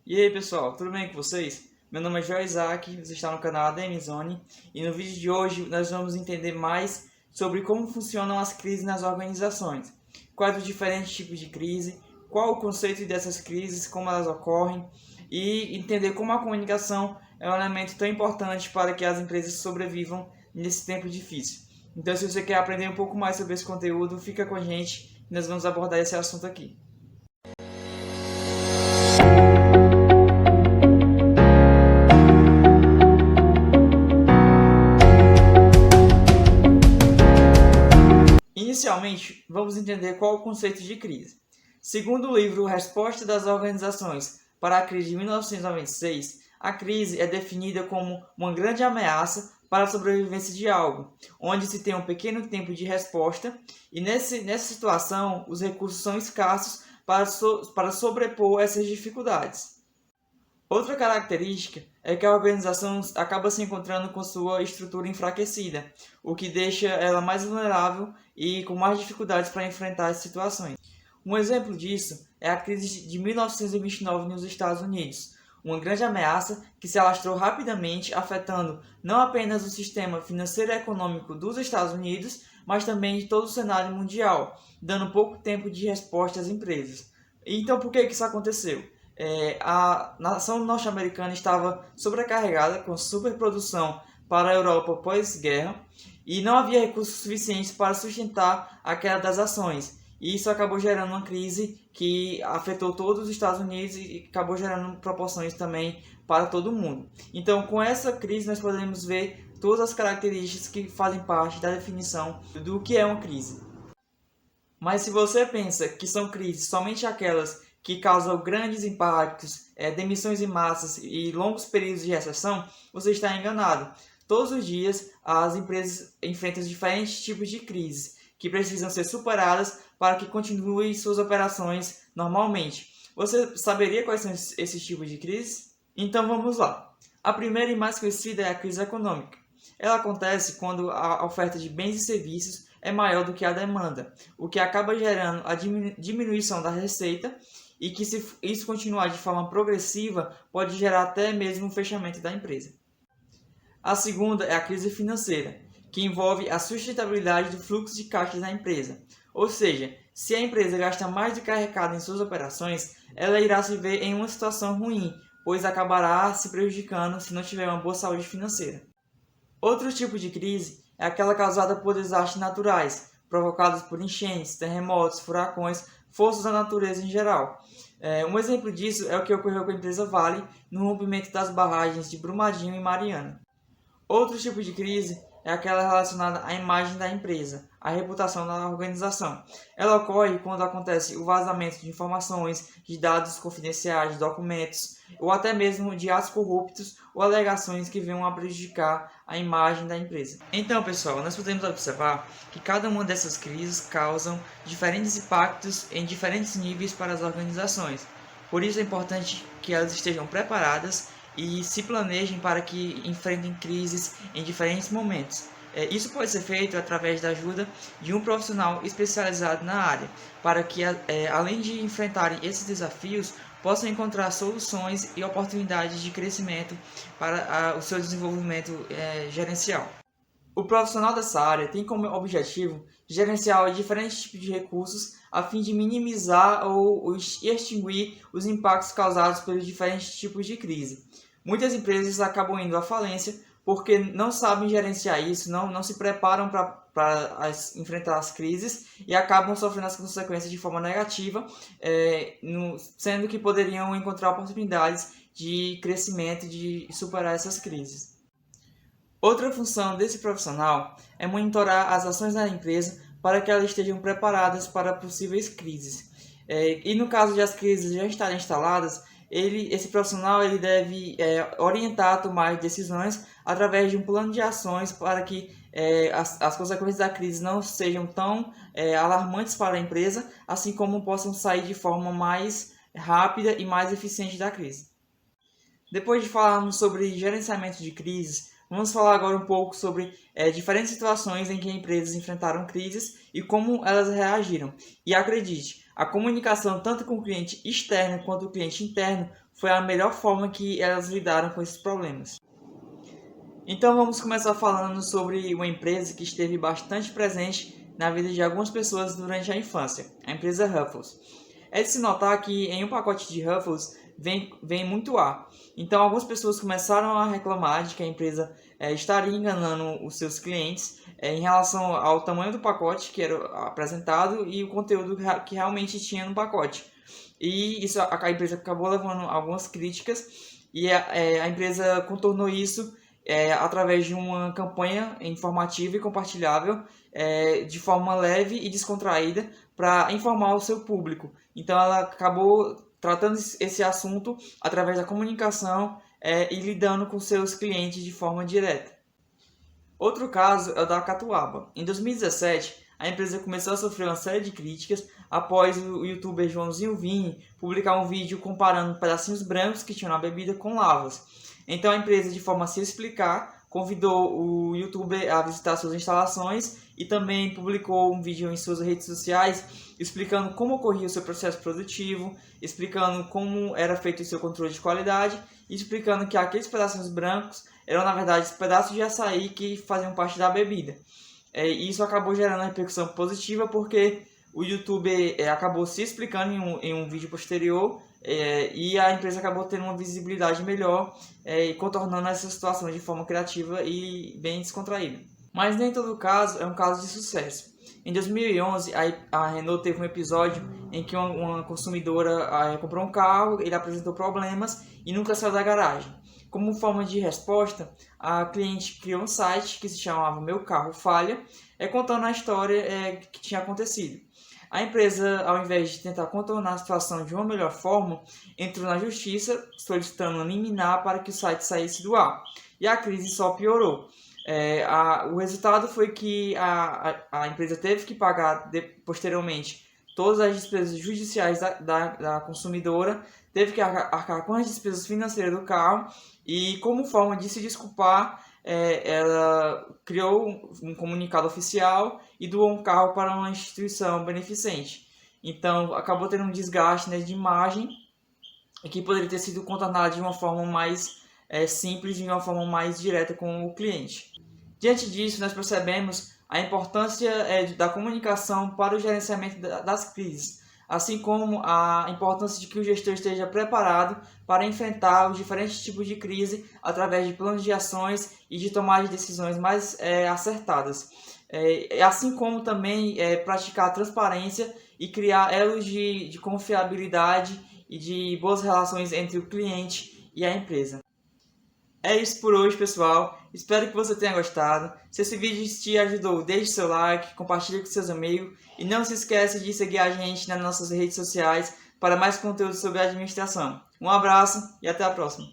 E aí pessoal, tudo bem com vocês? Meu nome é Joel Isaac, você está no canal ADM Zone e no vídeo de hoje nós vamos entender mais sobre como funcionam as crises nas organizações, quais os diferentes tipos de crise, qual o conceito dessas crises, como elas ocorrem e entender como a comunicação é um elemento tão importante para que as empresas sobrevivam nesse tempo difícil. Então, se você quer aprender um pouco mais sobre esse conteúdo, fica com a gente e nós vamos abordar esse assunto aqui. Inicialmente, vamos entender qual é o conceito de crise. Segundo o livro Resposta das Organizações para a Crise de 1996, a crise é definida como uma grande ameaça para a sobrevivência de algo, onde se tem um pequeno tempo de resposta e nessa situação os recursos são escassos para sobrepor essas dificuldades. Outra característica é que a organização acaba se encontrando com sua estrutura enfraquecida, o que deixa ela mais vulnerável e com mais dificuldades para enfrentar as situações. Um exemplo disso é a crise de 1929 nos Estados Unidos, uma grande ameaça que se alastrou rapidamente, afetando não apenas o sistema financeiro e econômico dos Estados Unidos, mas também de todo o cenário mundial, dando pouco tempo de resposta às empresas. Então, por que isso aconteceu? A nação norte-americana estava sobrecarregada com superprodução para a Europa pós-guerra e não havia recursos suficientes para sustentar a queda das ações. E isso acabou gerando uma crise que afetou todos os Estados Unidos e acabou gerando proporções também para todo o mundo. Então, com essa crise, nós podemos ver todas as características que fazem parte da definição do que é uma crise. Mas se você pensa que são crises somente aquelas que causam grandes impactos, demissões em massas e longos períodos de recessão, você está enganado. Todos os dias, as empresas enfrentam diferentes tipos de crises que precisam ser superadas para que continuem suas operações normalmente. Você saberia quais são esses tipos de crises? Então vamos lá. A primeira e mais conhecida é a crise econômica. Ela acontece quando a oferta de bens e serviços é maior do que a demanda, o que acaba gerando a diminuição da receita e que, se isso continuar de forma progressiva, pode gerar até mesmo o fechamento da empresa. A segunda é a crise financeira, que envolve a sustentabilidade do fluxo de caixa da empresa. Ou seja, se a empresa gasta mais do que arrecada em suas operações, ela irá se ver em uma situação ruim, pois acabará se prejudicando se não tiver uma boa saúde financeira. Outro tipo de crise é aquela causada por desastres naturais, provocados por enchentes, terremotos, furacões, forças da natureza em geral. Um exemplo disso é o que ocorreu com a empresa Vale no rompimento das barragens de Brumadinho e Mariana. Outro tipo de crise é aquela relacionada à imagem da empresa, à reputação da organização. Ela ocorre quando acontece o vazamento de informações, de dados confidenciais, de documentos, ou até mesmo de atos corruptos ou alegações que venham a prejudicar a imagem da empresa. Então, pessoal, nós podemos observar que cada uma dessas crises causam diferentes impactos em diferentes níveis para as organizações. Por isso é importante que elas estejam preparadas e se planejem para que enfrentem crises em diferentes momentos. Isso pode ser feito através da ajuda de um profissional especializado na área, para que, além de enfrentarem esses desafios, possam encontrar soluções e oportunidades de crescimento para o seu desenvolvimento gerencial. O profissional dessa área tem como objetivo gerenciar diferentes tipos de recursos a fim de minimizar ou extinguir os impactos causados pelos diferentes tipos de crise. Muitas empresas acabam indo à falência porque não sabem gerenciar isso, não se preparam para enfrentar as crises e acabam sofrendo as consequências de forma negativa, sendo que poderiam encontrar oportunidades de crescimento, de superar essas crises. Outra função desse profissional é monitorar as ações da empresa para que elas estejam preparadas para possíveis crises. E no caso de as crises já estarem instaladas, esse profissional deve orientar a tomar decisões através de um plano de ações para que as consequências da crise não sejam tão alarmantes para a empresa, assim como possam sair de forma mais rápida e mais eficiente da crise. Depois de falarmos sobre gerenciamento de crises, vamos falar agora um pouco sobre diferentes situações em que empresas enfrentaram crises e como elas reagiram. E acredite, A comunicação tanto com o cliente externo quanto o cliente interno foi a melhor forma que elas lidaram com esses problemas. Então vamos começar falando sobre uma empresa que esteve bastante presente na vida de algumas pessoas durante a infância, a empresa Ruffles. É de se notar que em um pacote de Ruffles vem muito ar. Então algumas pessoas começaram a reclamar de que a empresa estaria enganando os seus clientes em relação ao tamanho do pacote que era apresentado e o conteúdo que realmente tinha no pacote. E isso a empresa acabou levando algumas críticas e a empresa contornou isso através de uma campanha informativa e compartilhável de forma leve e descontraída para informar o seu público. Então ela acabou tratando esse assunto através da comunicação e lidando com seus clientes de forma direta. Outro caso é o da Catuaba. Em 2017, a empresa começou a sofrer uma série de críticas após o youtuber Joãozinho Vini publicar um vídeo comparando pedacinhos brancos que tinham na bebida com lavas. Então a empresa, de forma a se explicar, convidou o youtuber a visitar suas instalações e também publicou um vídeo em suas redes sociais explicando como ocorria o seu processo produtivo, explicando como era feito o seu controle de qualidade e explicando que aqueles pedacinhos brancos eram, na verdade, pedaços de açaí que faziam parte da bebida. E isso acabou gerando uma repercussão positiva porque o youtuber acabou se explicando em um vídeo posterior e a empresa acabou tendo uma visibilidade melhor e contornando essa situação de forma criativa e bem descontraída. Mas nem todo caso é um caso de sucesso. Em 2011, a Renault teve um episódio em que uma consumidora comprou um carro, ele apresentou problemas e nunca saiu da garagem. Como forma de resposta, a cliente criou um site que se chamava Meu Carro Falha, contando a história que tinha acontecido. A empresa, ao invés de tentar contornar a situação de uma melhor forma, entrou na justiça solicitando uma liminar para que o site saísse do ar. E a crise só piorou. O resultado foi que a empresa teve que pagar posteriormente todas as despesas judiciais da consumidora, teve que arcar com as despesas financeiras do carro e, como forma de se desculpar, ela criou um comunicado oficial e doou um carro para uma instituição beneficente. Então, acabou tendo um desgaste de imagem que poderia ter sido contornado de uma forma mais simples e de uma forma mais direta com o cliente. Diante disso, nós percebemos a importância da comunicação para o gerenciamento das crises, assim como a importância de que o gestor esteja preparado para enfrentar os diferentes tipos de crise através de planos de ações e de tomar de decisões mais acertadas. Assim como também praticar a transparência e criar elos de confiabilidade e de boas relações entre o cliente e a empresa. É isso por hoje, pessoal. Espero que você tenha gostado. Se esse vídeo te ajudou, deixe seu like, compartilhe com seus amigos e não se esqueça de seguir a gente nas nossas redes sociais para mais conteúdo sobre administração. Um abraço e até a próxima.